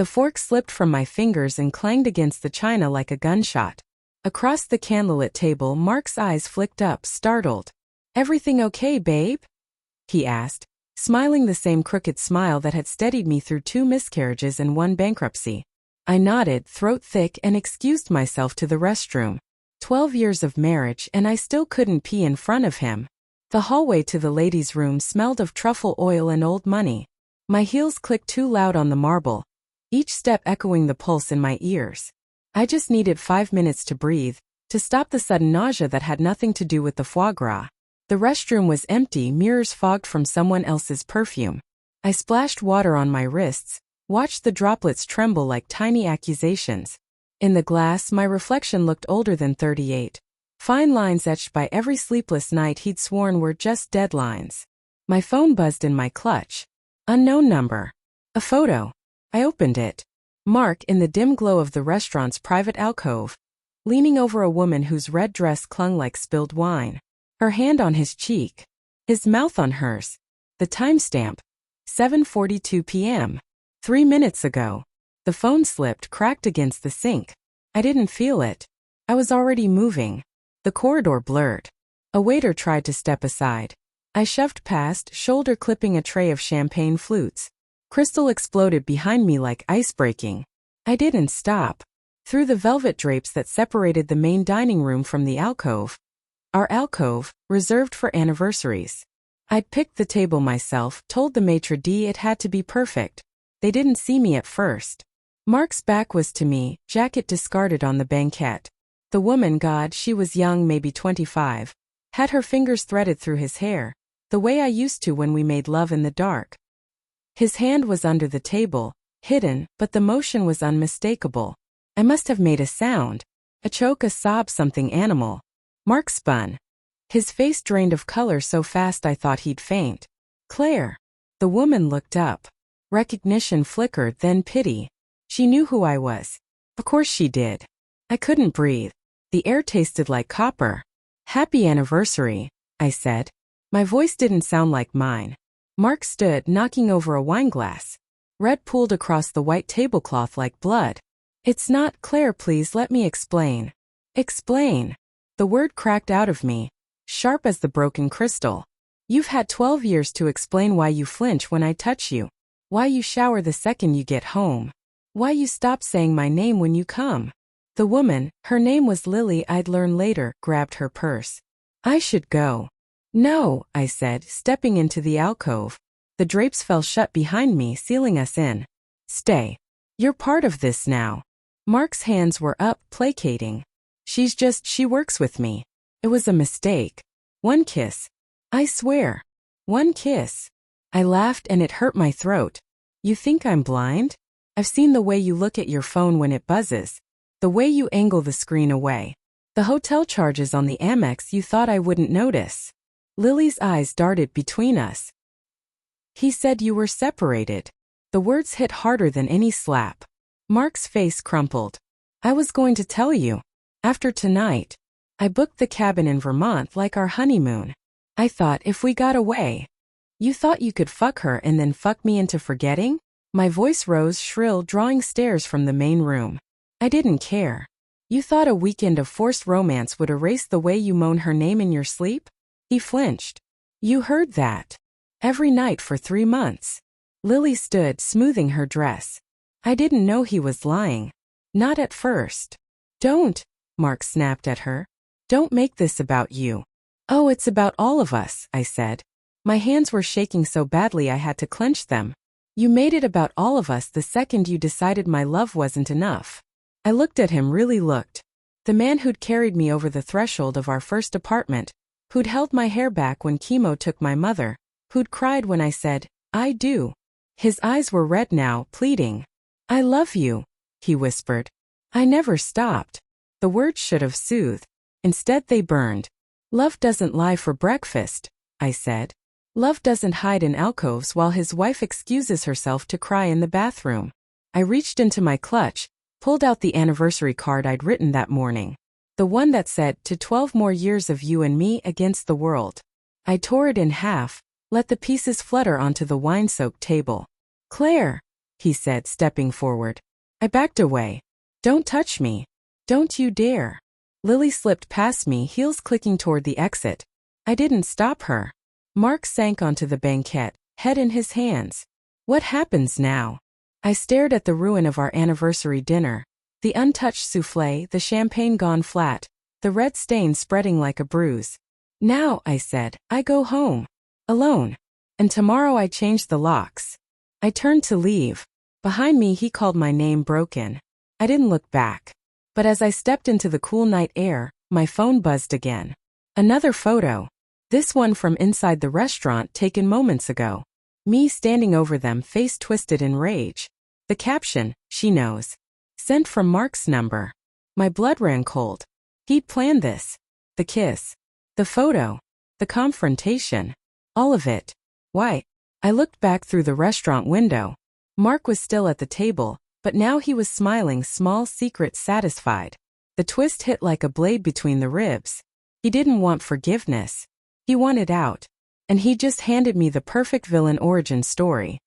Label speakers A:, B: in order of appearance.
A: The fork slipped from my fingers and clanged against the china like a gunshot. Across the candlelit table, Mark's eyes flicked up, startled. "Everything okay, babe?" he asked, smiling the same crooked smile that had steadied me through 2 miscarriages and 1 bankruptcy. I nodded, throat thick, and excused myself to the restroom. 12 years of marriage and I still couldn't pee in front of him. The hallway to the ladies' room smelled of truffle oil and old money. My heels clicked too loud on the marble, each step echoing the pulse in my ears. I just needed 5 minutes to breathe, to stop the sudden nausea that had nothing to do with the foie gras. The restroom was empty, mirrors fogged from someone else's perfume. I splashed water on my wrists, watched the droplets tremble like tiny accusations. In the glass, my reflection looked older than 38. Fine lines etched by every sleepless night he'd sworn were just deadlines. My phone buzzed in my clutch. Unknown number. A photo. I opened it. Mark in the dim glow of the restaurant's private alcove, leaning over a woman whose red dress clung like spilled wine. Her hand on his cheek. His mouth on hers. The timestamp. 7:42 p.m. 3 minutes ago. The phone slipped, cracked against the sink. I didn't feel it. I was already moving. The corridor blurred. A waiter tried to step aside. I shoved past, shoulder clipping a tray of champagne flutes. Crystal exploded behind me like ice breaking. I didn't stop. Through the velvet drapes that separated the main dining room from the alcove. Our alcove, reserved for anniversaries. I'd picked the table myself, told the maitre d' it had to be perfect. They didn't see me at first. Mark's back was to me, jacket discarded on the banquette. The woman, God, she was young, maybe 25, had her fingers threaded through his hair, the way I used to when we made love in the dark. His hand was under the table, hidden, but the motion was unmistakable. I must have made a sound. A choke, a sob, something animal. Mark spun. His face drained of color so fast I thought he'd faint. "Claire." The woman looked up. Recognition flickered, then pity. She knew who I was. Of course she did. I couldn't breathe. The air tasted like copper. "Happy anniversary," I said. My voice didn't sound like mine. Mark stood, knocking over a wineglass. Red pooled across the white tablecloth like blood. "It's not, Claire, please let me explain." Explain. The word cracked out of me, sharp as the broken crystal. "You've had 12 years to explain why you flinch when I touch you. Why you shower the second you get home. Why you stop saying my name when you come." The woman, her name was Lily, I'd learn later, grabbed her purse. "I should go." "No," I said, stepping into the alcove. The drapes fell shut behind me, sealing us in. "Stay. You're part of this now." Mark's hands were up, placating. She works with me. It was a mistake. One kiss. I swear. One kiss." I laughed and it hurt my throat. "You think I'm blind? I've seen the way you look at your phone when it buzzes. The way you angle the screen away. The hotel charges on the Amex you thought I wouldn't notice." Lily's eyes darted between us. "He said you were separated." The words hit harder than any slap. Mark's face crumpled. "I was going to tell you. After tonight. I booked the cabin in Vermont like our honeymoon. I thought if we got away. You thought you could fuck her and then fuck me into forgetting?" My voice rose shrill, drawing stares from the main room. I didn't care. "You thought a weekend of forced romance would erase the way you moan her name in your sleep?" He flinched. "You heard that. Every night for 3 months." Lily stood, smoothing her dress. I didn't know he was lying. Not at first. "Don't," Mark snapped at her. "Don't make this about you." "Oh, it's about all of us," I said. My hands were shaking so badly I had to clench them. "You made it about all of us the second you decided my love wasn't enough." I looked at him, really looked. The man who'd carried me over the threshold of our first apartment, who'd held my hair back when chemo took my mother, who'd cried when I said, "I do." His eyes were red now, pleading. "I love you," he whispered. I never stopped. The words should have soothed. Instead they burned. "Love doesn't lie for breakfast," I said. "Love doesn't hide in alcoves while his wife excuses herself to cry in the bathroom." I reached into my clutch, pulled out the anniversary card I'd written that morning. The one that said, "To 12 more years of you and me against the world." I tore it in half, let the pieces flutter onto the wine-soaked table. "Claire," he said, stepping forward. I backed away. Don't touch me. Don't you dare. Lily slipped past me, heels clicking toward the exit. I didn't stop her. Mark sank onto the banquette, head in his hands. What happens now? I stared at the ruin of our anniversary dinner. The untouched souffle, the champagne gone flat, the red stain spreading like a bruise. Now, I said, I go home. Alone. And tomorrow I change the locks. I turned to leave. Behind me he called my name broken. I didn't look back. But as I stepped into the cool night air, my phone buzzed again. Another photo. This one from inside the restaurant taken moments ago. Me standing over them, face twisted in rage. The caption, she knows. Sent from Mark's number. My blood ran cold. He'd planned this. The kiss. The photo. The confrontation. All of it. Why? I looked back through the restaurant window. Mark was still at the table, but now he was smiling, small, secret, satisfied. The twist hit like a blade between the ribs. He didn't want forgiveness. He wanted out. And he just handed me the perfect villain origin story.